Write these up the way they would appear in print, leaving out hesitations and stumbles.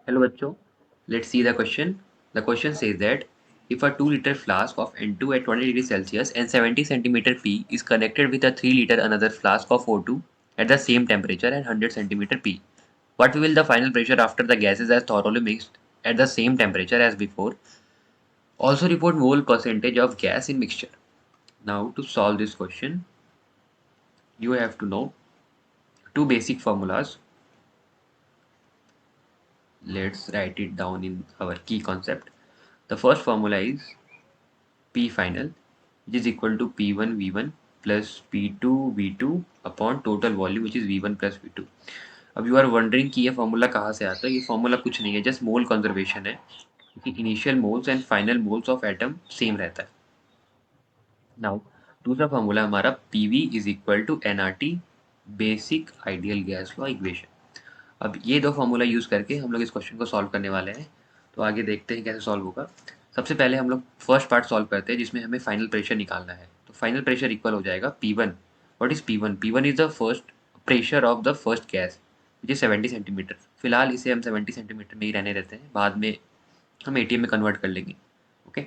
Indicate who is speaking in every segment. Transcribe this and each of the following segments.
Speaker 1: Hello बच्चों, let's see the question. The question says that if a 2-liter flask of N2 at 20 degrees Celsius and 70 centimeter P is connected with a 3-liter another flask of O2 at the same temperature and 100 centimeter P, what will the final pressure after the gases are thoroughly mixed at the same temperature as before? Also report mole percentage of gas in mixture. Now to solve this question, you have to know two basic formulas. Let's write it down in our key concept. The first formula is P final, which is equal to P1 V1 plus P2 V2 upon total volume, which is V1 plus V2. अब you are wondering कि ये formula कहाँ से आता है. ये formula कुछ नहीं है, जस्ट मोल कंजर्वेशन है, क्योंकि initial moles and final moles of atom same रहता है. नाउ दूसरा फॉर्मूला हमारा PV is equal to NRT, basic ideal gas law equation. अब ये दो फॉर्मूला यूज करके हम लोग इस क्वेश्चन को सॉल्व करने वाले हैं. तो आगे देखते हैं कैसे सॉल्व होगा. सबसे पहले हम लोग फर्स्ट पार्ट सॉल्व करते हैं, जिसमें हमें फाइनल प्रेशर निकालना है. तो फाइनल प्रेशर इक्वल हो जाएगा P1. What is P1? P1 is the first pressure of the first gas, which is 70 centimetre. फिलहाल इसे हम 70 सेंटीमीटर में ही रहने देते हैं, बाद में हम ATM में कन्वर्ट कर लेंगे. Okay,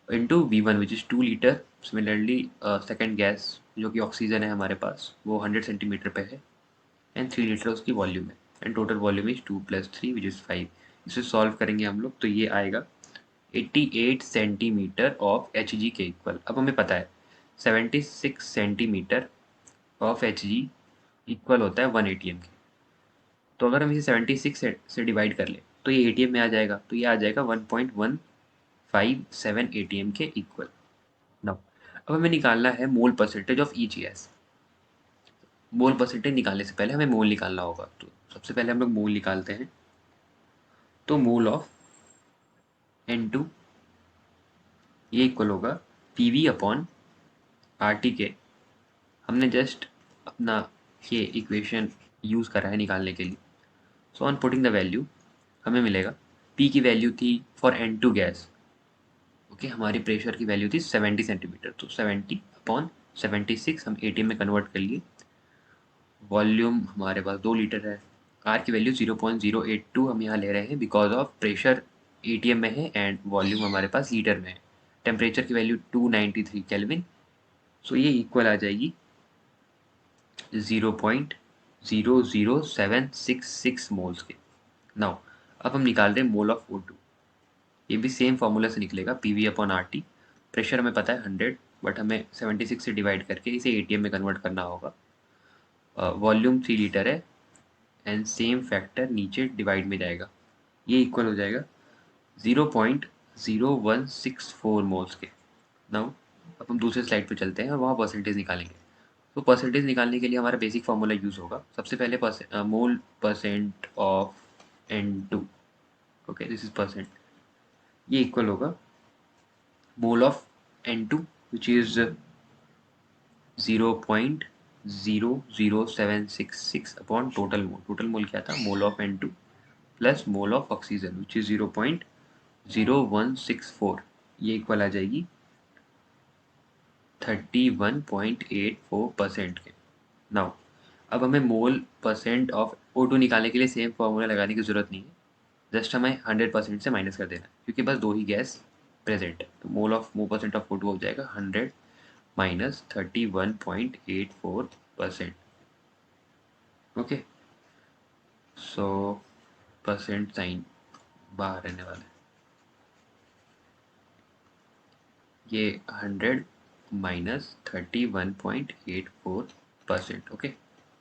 Speaker 1: into V1 which is 2 litre. Similarly second gas जो कि ऑक्सीजन है हमारे पास, वो 100 सेंटीमीटर पे है एंड 3 लीटर उसकी वॉल्यूम है and total volume is 2 + 3 which is 5. इसे सॉल्व करेंगे हम लोग तो ये आएगा 88 सेंटीमीटर ऑफ Hg के इक्वल. अब हमें पता है 76 सेंटीमीटर ऑफ Hg इक्वल होता है 1 ATM के. तो अगर हम इसे 76 से डिवाइड कर ले तो ये ATM में आ जाएगा, तो ये आ जाएगा 1.157 ATM के इक्वल. नाउ अब हमें निकालना है mole percentage of each gas. Mole percentage निकालने से पहले हमें मोल निकालना होगा. तो सबसे पहले हम लोग मोल निकालते हैं. तो मोल ऑफ N2 ये इक्वल होगा PV अपॉन RT के. हमने जस्ट अपना ये इक्वेशन यूज़ करा है निकालने के लिए. So on putting the value हमें मिलेगा P की वैल्यू थी फॉर N2 गैस. ओके, हमारी प्रेशर की वैल्यू थी 70 सेंटीमीटर. तो 70 अपॉन 76 हम ATM में कन्वर्ट कर लिए. वॉल्यूम हमारे पास 2 लीटर है. आर की वैल्यू 0.082 हम यहाँ ले रहे हैं बिकॉज ऑफ प्रेशर ATM में है एंड वॉल्यूम हमारे पास लीटर में है. टेम्परेचर की वैल्यू 293 केल्विन. सो ये इक्वल आ जाएगी 0.00766 मोल्स के. नाउ अब हम निकाल रहे हैं मोल ऑफ O2. ये भी सेम फॉर्मूला से निकलेगा PV अपॉन RT. प्रेशर हमें पता है 100, बट हमें 76 से डिवाइड करके इसे ATM में कन्वर्ट करना होगा. वॉल्यूम 3 लीटर है एंड सेम फैक्टर नीचे डिवाइड में जाएगा. ये इक्वल हो जाएगा 0.0164 मोल्स के. नाउ अब हम दूसरे स्लाइड पे चलते हैं और वहाँ परसेंटेज निकालेंगे. तो परसेंटेज निकालने के लिए हमारा बेसिक फार्मूला यूज़ होगा. सबसे पहले mole percent of N2. Okay, this is percent. ये इक्वल होगा mole of N2 which is 0.00766 upon total mole. Total mole क्या था? Mole of N2 plus mole of oxygen which is 0.0164. ये equal आ जाएगी 31.84% के. नाउ अब हमें मोल परसेंट ऑफ O2 निकालने के लिए सेम फॉर्मूला लगाने की ज़रूरत नहीं है. जस्ट हमें 100% से माइनस कर देना है, क्योंकि बस दो ही गैस प्रेजेंट है. तो मोल परसेंट ऑफ O2 हो जाएगा 100 माइनस 31.84%. ओके, सो परसेंट साइन बाहर रहने वाला है. ये 100 minus 31.84%. Okay,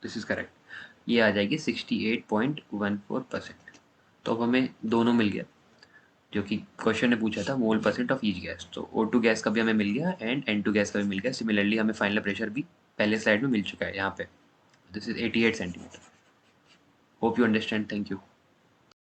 Speaker 1: this is correct. ये आ जाएगी 68.14%. तो अब हमें दोनों मिल गया जो कि क्वेश्चन ने पूछा था, मोल परसेंट ऑफ ईच गैस. तो O2 गैस का भी हमें मिल गया एंड N2 गैस का भी मिल गया. सिमिलरली हमें फाइनल प्रेशर भी पहले स्लाइड में मिल चुका है यहाँ पे. This is 88 centimetre. Hope you understand. Thank you.